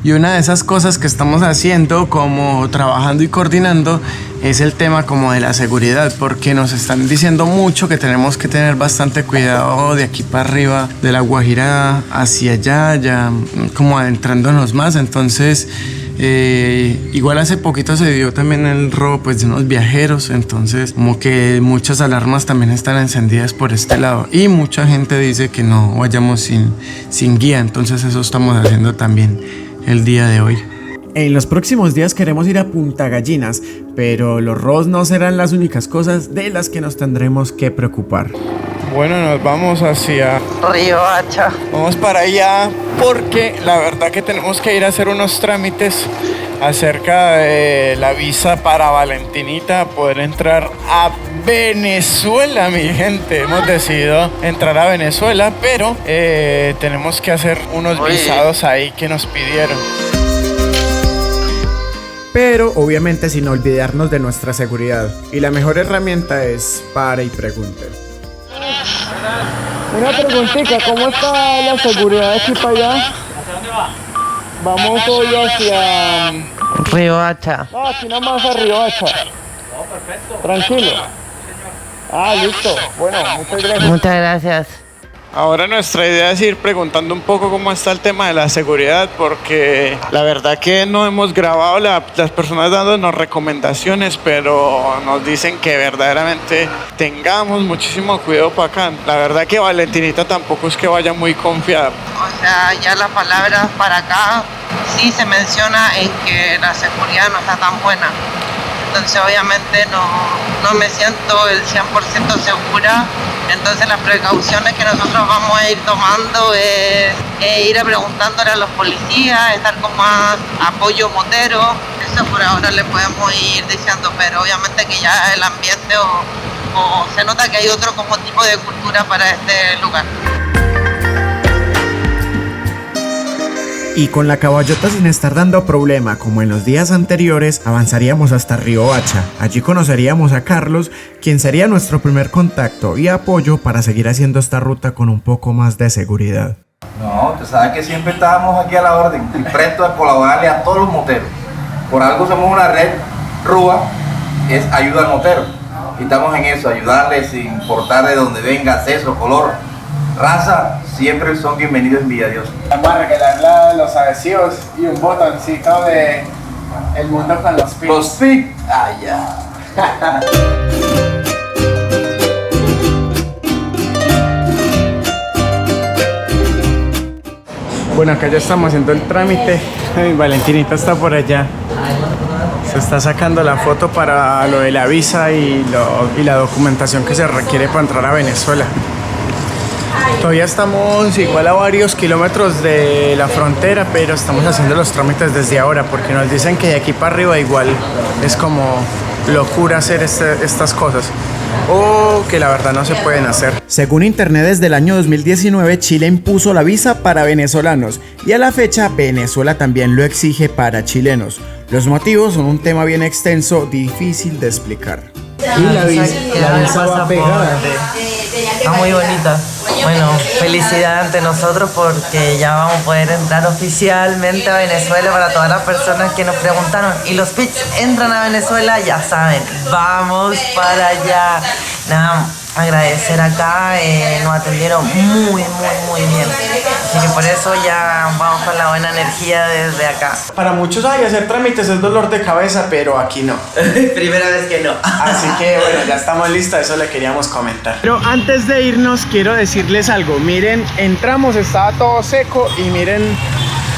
Y una de esas cosas que estamos haciendo, como trabajando y coordinando, es el tema como de la seguridad, porque nos están diciendo mucho que tenemos que tener bastante cuidado de aquí para arriba, de La Guajira hacia allá, ya como adentrándonos más. Entonces igual hace poquito se dio también el robo pues de unos viajeros, entonces como que muchas alarmas también están encendidas por este lado y mucha gente dice que no vayamos sin guía, entonces eso estamos haciendo también el día de hoy. En los próximos días queremos ir a Punta Gallinas, pero los robos no serán las únicas cosas de las que nos tendremos que preocupar. Bueno, nos vamos hacia Riohacha. Vamos para allá porque la verdad que tenemos que ir a hacer unos trámites acerca de la visa para Valentinita, poder entrar a Venezuela, mi gente. Hemos decidido entrar a Venezuela, pero tenemos que hacer unos visados ahí que nos pidieron. Pero obviamente sin olvidarnos de nuestra seguridad. Y la mejor herramienta es pare y pregunte. Una preguntita, ¿cómo está la seguridad de aquí para allá? ¿Hacia dónde va? Vamos hoy hacia... Riohacha. No, aquí nomás a Riohacha. No, perfecto. Tranquilo. Ah, listo. Bueno, muchas gracias. Muchas gracias. Ahora nuestra idea es ir preguntando un poco cómo está el tema de la seguridad, porque la verdad que no hemos grabado las personas dándonos recomendaciones, pero nos dicen que verdaderamente tengamos muchísimo cuidado para acá. La verdad que Valentinita tampoco es que vaya muy confiada. O sea, ya las palabras para acá sí se menciona en que la seguridad no está tan buena. Entonces obviamente no me siento el 100% segura. Entonces las precauciones que nosotros vamos a ir tomando es ir preguntándole a los policías, estar con más apoyo motero. Eso por ahora le podemos ir diciendo, pero obviamente que ya el ambiente o se nota que hay otro como tipo de cultura para este lugar. Y con la caballota sin estar dando problema como en los días anteriores, avanzaríamos hasta Riohacha. Allí conoceríamos a Carlos, quien sería nuestro primer contacto y apoyo para seguir haciendo esta ruta con un poco más de seguridad. No, tú sabes que siempre estábamos aquí a la orden y prestos a colaborarle a todos los moteros. Por algo somos una red RUA, es ayuda al motero. Y estamos en eso, ayudarles sin importar de dónde venga, acceso, color, raza, siempre son bienvenidos en Villa Dios. Vamos a regalar los adhesivos y un botoncito de El Mundo con los Pics. Los Pics, ya. Bueno, acá ya estamos haciendo el trámite. Ay, Valentinita está por allá. Se está sacando la foto para lo de la visa y la documentación que se requiere para entrar a Venezuela. Todavía estamos igual a varios kilómetros de la frontera, pero estamos haciendo los trámites desde ahora porque nos dicen que de aquí para arriba igual es como locura hacer estas cosas o que la verdad no se pueden hacer. Según internet, desde el año 2019 Chile impuso la visa para venezolanos y a la fecha Venezuela también lo exige para chilenos. Los motivos son un tema bien extenso, difícil de explicar. Y la visa va pegada. Está muy bonita. Bueno, felicidad ante nosotros porque ya vamos a poder entrar oficialmente a Venezuela para todas las personas que nos preguntaron. Y los Pics entran a Venezuela, ya saben, vamos para allá. Nada, agradecer acá, nos atendieron muy bien. Así que por eso ya vamos con la buena energía desde acá. Para muchos hacer trámites es dolor de cabeza, pero aquí no. Primera vez que no. Así que bueno, ya estamos listos, eso le queríamos comentar. Pero antes de irnos quiero decirles algo. Miren, entramos, estaba todo seco y miren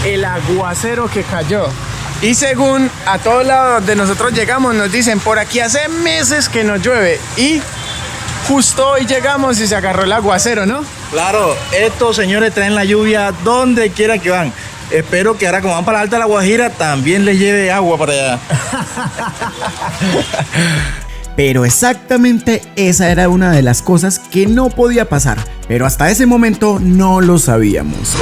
el aguacero que cayó. Y según a todos lados donde nosotros llegamos nos dicen, por aquí hace meses que no llueve y justo hoy llegamos y se agarró el aguacero, ¿no? Claro, estos señores traen la lluvia donde quiera que van. Espero que ahora como van para la Alta de La Guajira también les lleve agua para allá. Pero exactamente esa era una de las cosas que no podía pasar, pero hasta ese momento no lo sabíamos.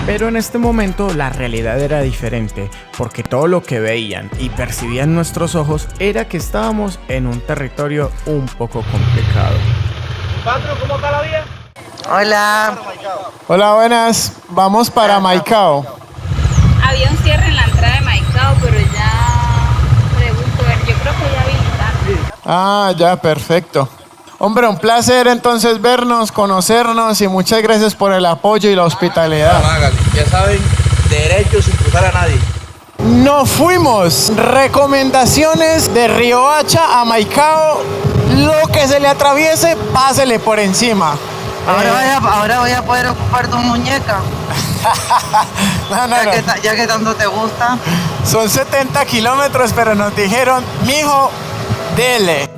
Pero en este momento la realidad era diferente, porque todo lo que veían y percibían nuestros ojos era que estábamos en un territorio un poco complicado. Patro, ¿cómo está la vía? Hola. Hola, buenas. Vamos para Maicao. Había un cierre en la entrada de Maicao, pero ya pregunto, yo creo que ya habilitaron. Ah, ya, perfecto. Hombre, un placer entonces vernos, conocernos y muchas gracias por el apoyo y la hospitalidad. Hágale, ya saben, derecho sin cruzar a nadie. Nos fuimos. Recomendaciones de Riohacha a Maicao. Lo que se le atraviese, pásele por encima. Ahora voy a poder ocupar tu muñeca. No. Ya que tanto te gusta. Son 70 kilómetros, pero nos dijeron, mijo, dele.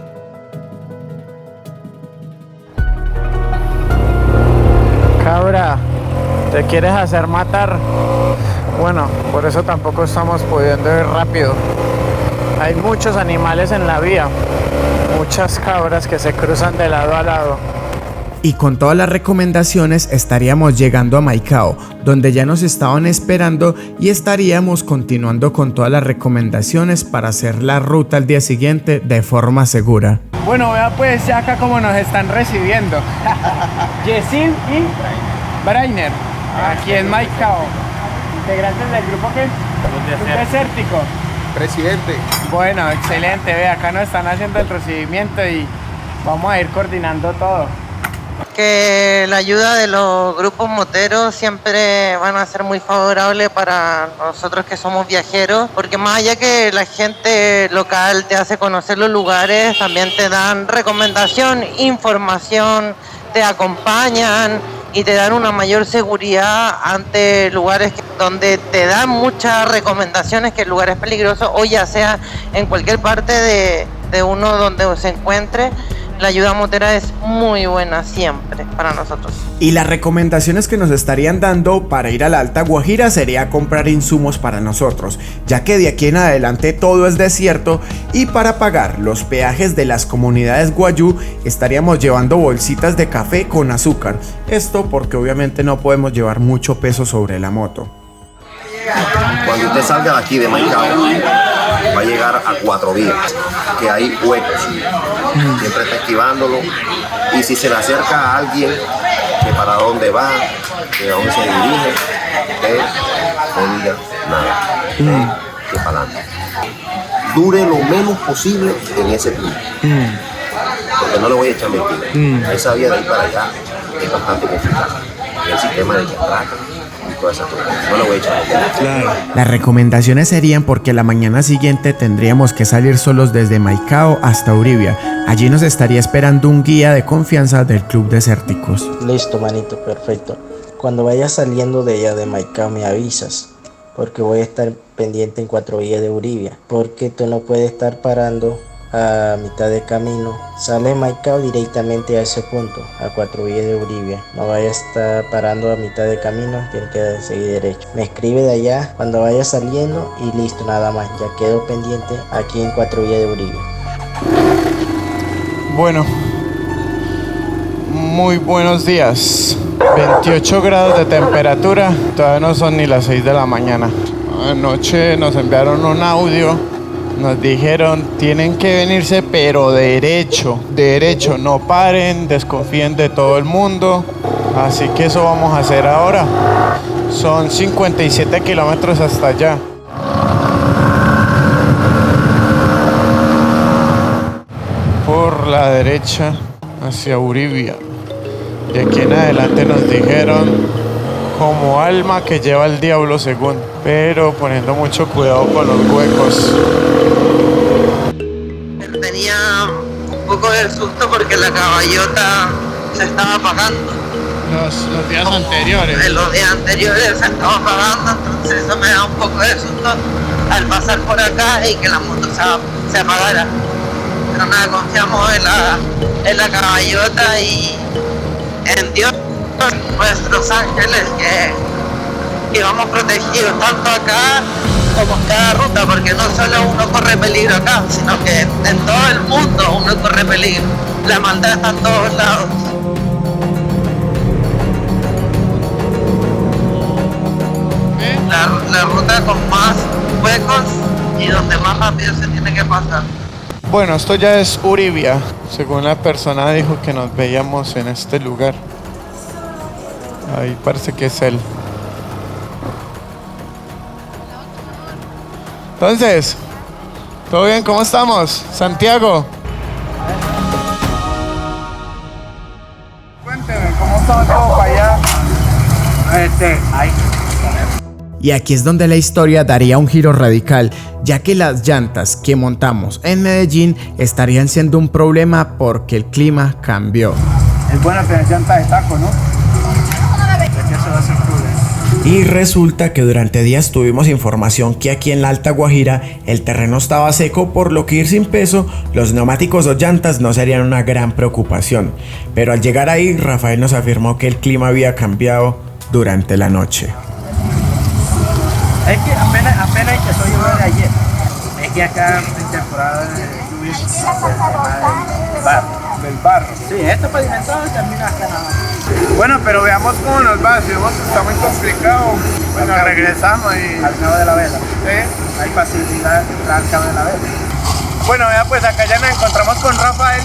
Cabra, ¿te quieres hacer matar? Bueno, por eso tampoco estamos pudiendo ir rápido. Hay muchos animales en la vía, muchas cabras que se cruzan de lado a lado. Y con todas las recomendaciones estaríamos llegando a Maicao, donde ya nos estaban esperando y estaríamos continuando con todas las recomendaciones para hacer la ruta al día siguiente de forma segura. Bueno, vea pues ya acá como nos están recibiendo. Yesin y Brainer, aquí en Maicao. Integrantes del grupo que Club Desértico. Presidente. Bueno, excelente, ve, acá nos están haciendo el recibimiento y vamos a ir coordinando todo. Que la ayuda de los grupos moteros siempre van a ser muy favorables para nosotros que somos viajeros, porque más allá que la gente local te hace conocer los lugares, también te dan recomendación, información, te acompañan y te dan una mayor seguridad ante lugares donde te dan muchas recomendaciones que el lugar es peligroso, o ya sea en cualquier parte de uno donde se encuentre. La ayuda motera es muy buena siempre para nosotros. Y las recomendaciones que nos estarían dando para ir a la Alta Guajira sería comprar insumos para nosotros, ya que de aquí en adelante todo es desierto, y para pagar los peajes de las comunidades guayú estaríamos llevando bolsitas de café con azúcar. Esto porque obviamente no podemos llevar mucho peso sobre la moto. Cuando usted salga de aquí de Maicao, va a llegar a 4 vías, que hay huecos. Siempre está esquivándolo. Y si se le acerca a alguien que para dónde va, que a dónde se dirige, usted no diga nada. Que para adelante. Dure lo menos posible en ese punto. Porque no le voy a echar mentira. Esa vía de ahí para allá es bastante complicada. El sistema de chatraca. No lo voy a echar. Claro. Las recomendaciones serían porque la mañana siguiente tendríamos que salir solos desde Maicao hasta Uribia. Allí nos estaría esperando un guía de confianza del Club Desérticos. Listo, manito, perfecto. Cuando vayas saliendo de allá de Maicao me avisas, porque voy a estar pendiente en 4 vías de Uribia, porque tú no puedes estar parando a mitad de camino. Sale Maicao directamente a ese punto, a 4 vías de Uribia. No vayas a estar parando a mitad de camino, tienes que seguir derecho. Me escribe de allá cuando vaya saliendo y listo, nada más. Ya quedo pendiente aquí en 4 vías de Uribia. Bueno, muy buenos días. 28 grados de temperatura, todavía no son ni las 6 de la mañana. Anoche nos enviaron un audio. Nos dijeron, tienen que venirse pero derecho, no paren, desconfíen de todo el mundo. Así que eso vamos a hacer ahora. Son 57 kilómetros hasta allá. Por la derecha, hacia Uribia. De aquí en adelante nos dijeron, como alma que lleva el diablo según, pero poniendo mucho cuidado con los huecos. Tenía un poco de susto porque la caballota se estaba apagando. Los días anteriores. En los días anteriores se estaba apagando, entonces eso me da un poco de susto al pasar por acá y que la moto se apagara. Pero nada, confiamos en la caballota y en Dios, nuestros ángeles, que vamos protegidos tanto acá como en cada ruta, porque no solo uno corre peligro acá, sino que en todo el mundo uno corre peligro. La maldad está en todos lados. La ruta con más huecos y donde más rápido se tiene que pasar. Bueno, esto ya es Uribia, según la persona dijo que nos veíamos en este lugar. Ahí parece que es él. Entonces, ¿todo bien? ¿Cómo estamos? Santiago. Cuénteme, ¿cómo está todo para allá? Ahí. Y aquí es donde la historia daría un giro radical, ya que las llantas que montamos en Medellín estarían siendo un problema porque el clima cambió. Es bueno tener llantas de taco, ¿no? Y resulta que durante días tuvimos información que aquí en la Alta Guajira el terreno estaba seco, por lo que ir sin peso, los neumáticos o llantas no serían una gran preocupación. Pero al llegar ahí, Rafael nos afirmó que el clima había cambiado durante la noche. Es que apenas empezó a llover de ayer. Es que acá en temporada de lluvia Del barro. Sí, esto pavimentado termina hasta nada. Bueno, pero veamos cómo nos va. Si vemos que está muy complicado, bueno, regresamos y... Al cabo de la vela. ¿Sí? Hay facilidad de entrar al cabo de la vela. Bueno, vea, pues acá ya nos encontramos con Rafael,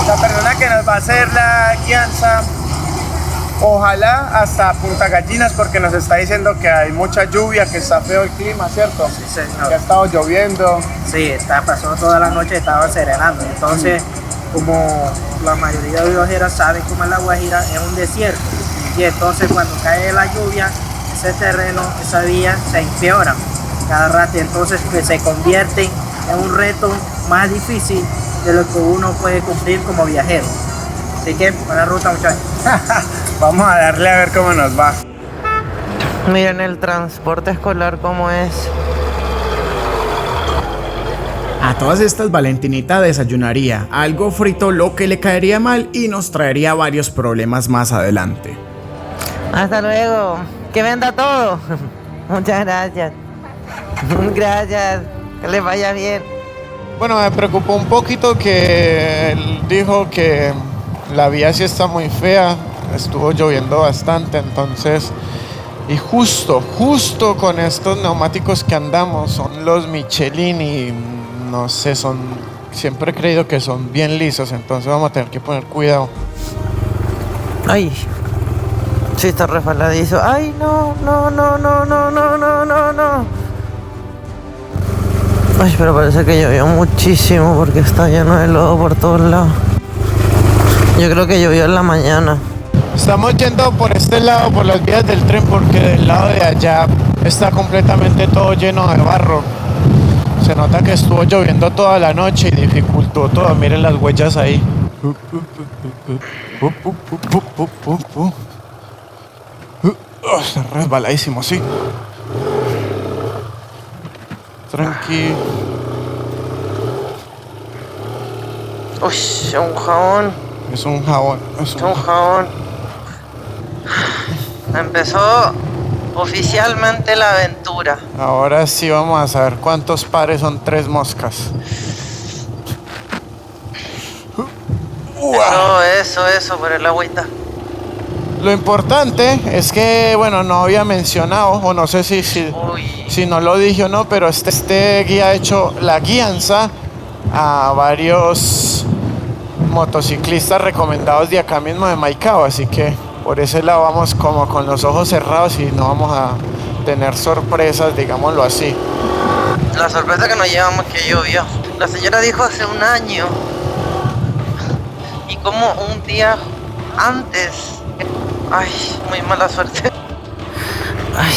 la persona que nos va a hacer la guianza. Ojalá hasta Punta Gallinas, porque nos está diciendo que hay mucha lluvia, que está feo el clima, ¿cierto? Sí, señor. Que ha estado lloviendo. Sí, pasó toda la noche, estaba serenando. Entonces, como la mayoría de viajeros saben cómo es la Guajira, es un desierto. Y entonces cuando cae la lluvia, ese terreno, esa vía se empeora cada rato. Entonces pues, se convierte en un reto más difícil de lo que uno puede cumplir como viajero. Así que, buena ruta, muchachos. Vamos a darle a ver cómo nos va. Miren el transporte escolar cómo es. A todas estas, Valentinita desayunaría algo frito, lo que le caería mal y nos traería varios problemas más adelante. Hasta luego. Que venda todo. Muchas gracias. Gracias. Que les vaya bien. Bueno, me preocupó un poquito que él dijo que la vía sí está muy fea. Estuvo lloviendo bastante, entonces... Y justo con estos neumáticos que andamos, son los Michelin y no sé, siempre he creído que son bien lisos, entonces vamos a tener que poner cuidado. Ay, sí está resbaladizo. Ay, no. Ay, pero parece que llovió muchísimo porque está lleno de lodo por todos lados. Yo creo que llovió en la mañana. Estamos yendo por este lado, por las vías del tren, porque del lado de allá está completamente todo lleno de barro. Se nota que estuvo lloviendo toda la noche y dificultó todo. Miren las huellas ahí. Está resbaladísimo, sí. Tranqui. Uy, un jabón. Es un jabón. Un jabón. Empezó oficialmente la aventura. Ahora sí vamos a saber cuántos pares son 3 moscas. Eso, por el agüita. Lo importante es que, bueno, no había mencionado, o no sé si no lo dije o no, pero este guía ha hecho la guianza a varios motociclistas recomendados de acá mismo de Maicao, así que por ese lado vamos como con los ojos cerrados y no vamos a tener sorpresas, digámoslo así. La sorpresa que nos llevamos que llovió. La señora dijo hace un año. Y como un día antes. Ay, muy mala suerte. Ay.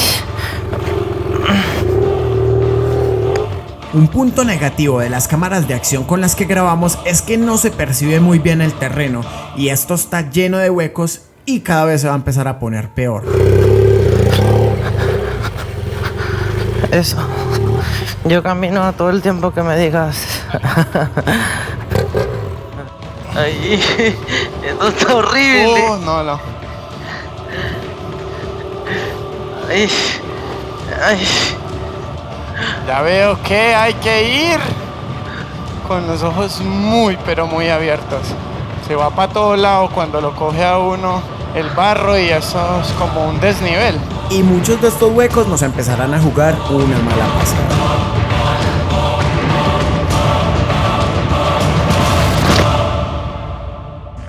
Un punto negativo de las cámaras de acción con las que grabamos es que no se percibe muy bien el terreno y esto está lleno de huecos y cada vez se va a empezar a poner peor. Eso. Yo camino todo el tiempo que me digas. Ay, esto está horrible. No. Ay. Ya veo que hay que ir con los ojos muy, pero muy abiertos. Se va para todo lado cuando lo coge a uno el barro y eso es como un desnivel. Y muchos de estos huecos nos empezarán a jugar una mala pasada.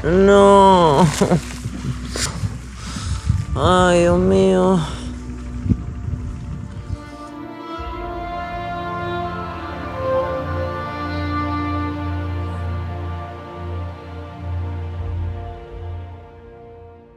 No. Ay, Dios mío.